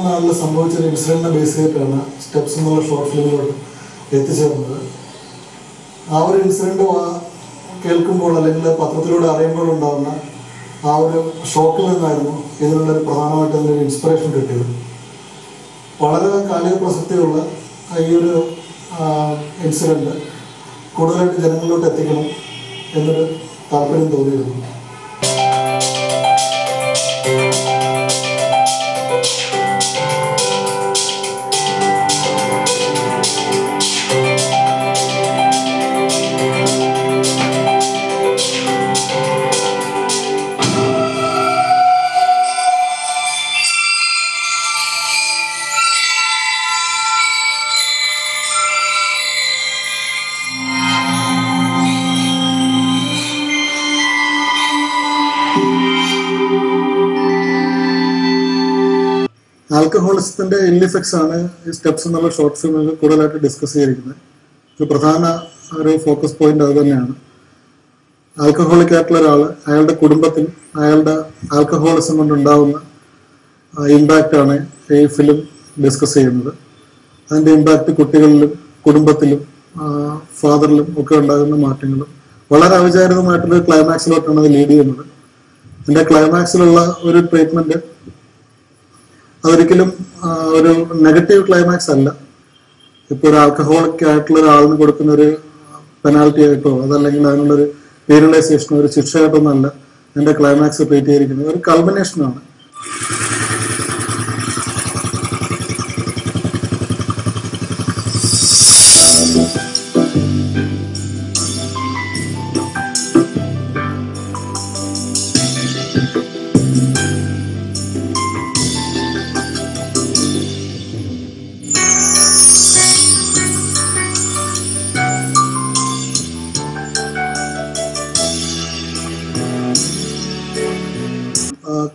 നാളിൽ സംഭവിച്ച ഒരു ഇൻസിഡൻറ്റിനെ ബേസ് ചെയ്തിട്ടാണ് സ്റ്റെപ്സ് എന്നുള്ള ഷോർട്ട് ഫിലിമിലോട്ട് എത്തിച്ചേർന്നത്. ആ ഒരു ഇൻസിഡൻറ്റ് കേൾക്കുമ്പോൾ അല്ലെങ്കിൽ പത്രത്തിലൂടെ അറിയുമ്പോൾ ഉണ്ടാകുന്ന ആ ഒരു ഷോക്കിൽ നിന്നായിരുന്നു ഇതിനുള്ളൊരു പ്രധാനമായിട്ട് അതിൻ്റെ ഒരു ഇൻസ്പിറേഷൻ കിട്ടിയത്. വളരെ കാലിക പ്രസക്തിയുള്ള ഈ ഒരു ഇൻസിഡൻറ്റ് കൂടുതലായിട്ട് ജനങ്ങളിലോട്ട് എത്തിക്കണം എന്നൊരു താല്പര്യം തോന്നിയിരുന്നു. ആൽക്കഹോളിസത്തിന്റെ ഇൽ ഇഫക്ട്സ് ആണ് ഈ സ്റ്റെപ്സ് എന്നുള്ള ഷോർട്ട് ഫിലിമിൽ കൂടുതലായിട്ട് ഡിസ്കസ് ചെയ്തിരിക്കുന്നത്. ഒരു പ്രധാന ഒരു ഫോക്കസ് പോയിന്റ് അത് തന്നെയാണ്. ആൽക്കഹോളിക് ആയിട്ടുള്ള ഒരാൾ അയാളുടെ കുടുംബത്തിൽ അയാളുടെ ആൽക്കഹോളിസം കൊണ്ടുണ്ടാകുന്ന ഇമ്പാക്റ്റ് ആണ് ഈ ഫിലിം ഡിസ്കസ് ചെയ്യുന്നത്. അതിൻ്റെ ഇമ്പാക്റ്റ് കുട്ടികളിലും കുടുംബത്തിലും ഫാദറിലും ഒക്കെ ഉണ്ടാകുന്ന മാറ്റങ്ങളും വളരെ അവിചാരിതമായിട്ടുള്ള ക്ലൈമാക്സിലോട്ടാണ് അത് ലീഡ് ചെയ്യുന്നത്. അതിൻ്റെ ക്ലൈമാക്സിലുള്ള ഒരു ട്രീറ്റ്മെന്റ് അതൊരിക്കലും ഒരു നെഗറ്റീവ് ക്ലൈമാക്സ് അല്ല. ഇപ്പോൾ ഒരു ആൽക്കഹോളിക് ആയിട്ടുള്ള ഒരാളിന് കൊടുക്കുന്ന ഒരു പെനാൽറ്റി ആയിട്ടോ അതല്ലെങ്കിൽ അതിനുള്ളൊരു പീനലൈസേഷനോ ഒരു ശിക്ഷയായിട്ടൊന്നും അല്ല എൻ്റെ ക്ലൈമാക്സ് ട്രീറ്റ് ചെയ്തിരിക്കുന്നത്. ഒരു കൾമിനേഷനാണ്.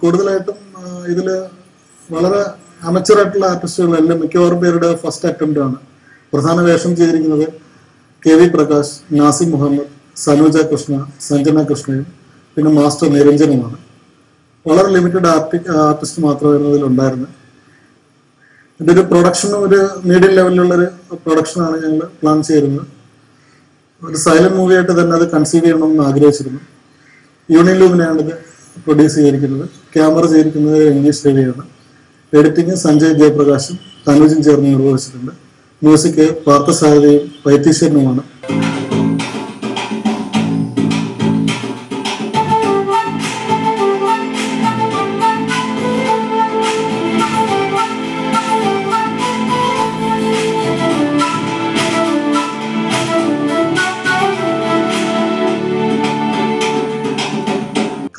കൂടുതലായിട്ടും ഇതിൽ വളരെ അമച്ചറായിട്ടുള്ള ആർട്ടിസ്റ്റുകളെല്ലാം മിക്കവാറും പേരുടെ ഫസ്റ്റ് അറ്റംപ്റ്റ് ആണ്. പ്രധാന വേഷം ചെയ്തിരിക്കുന്നത് KV പ്രകാശ്, നാസിം മുഹമ്മദ്, സനൂജ കൃഷ്ണ, സഞ്ജന കൃഷ്ണയും പിന്നെ മാസ്റ്റർ നിരഞ്ജനുമാണ്. വളരെ ലിമിറ്റഡ് ആർട്ടിസ്റ്റ് മാത്രമായിരുന്നു ഇതിലുണ്ടായിരുന്നത്. ഇതിൻ്റെ ഒരു പ്രൊഡക്ഷനും ഒരു മീഡിയം ലെവലിലുള്ളൊരു പ്രൊഡക്ഷനാണ് ഞങ്ങൾ പ്ലാൻ ചെയ്തിരുന്നത്. ഒരു സൈലന്റ് മൂവിയായിട്ട് തന്നെ അത് കൺസീവ് ചെയ്യണമെന്ന് ആഗ്രഹിച്ചിരുന്നു. യൂണിയൻ ലൂമിനെയാണ് ഇത് പ്രൊഡ്യൂസ് ചെയ്തിരിക്കുന്നത്. ക്യാമറ ചെയ്തിരിക്കുന്നത് ഇംഗ്ലീഷ് രവിയാണ്. എഡിറ്റിംഗ് സഞ്ജയ് ജയപ്രകാശും തനുജും ചേർന്ന് നിർവഹിച്ചിട്ടുണ്ട്. മ്യൂസിക് പാർത്ഥസാരഥിയും വൈത്തീശ്വരനുമാണ്.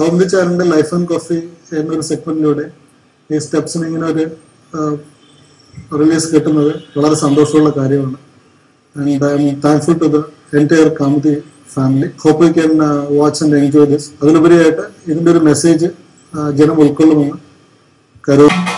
കൗമുദി ചാനലിന്റെ ലൈഫ് ആൻഡ് കോഫി എന്നൊരു സെഗ്മെന്റിലൂടെ ഈ സ്റ്റെപ്സിന് ഇങ്ങനെ ഒരു റിലീസ് കിട്ടുന്നത് വളരെ സന്തോഷമുള്ള കാര്യമാണ്. And I am thankful to the entire Kaumudi family. Hope you can watch and enjoy this. അതിലുപരിയായിട്ട് ഇതിൻ്റെ ഒരു മെസ്സേജ് ജനം ഉൾക്കൊള്ളുമെന്ന് കരുതുന്നു.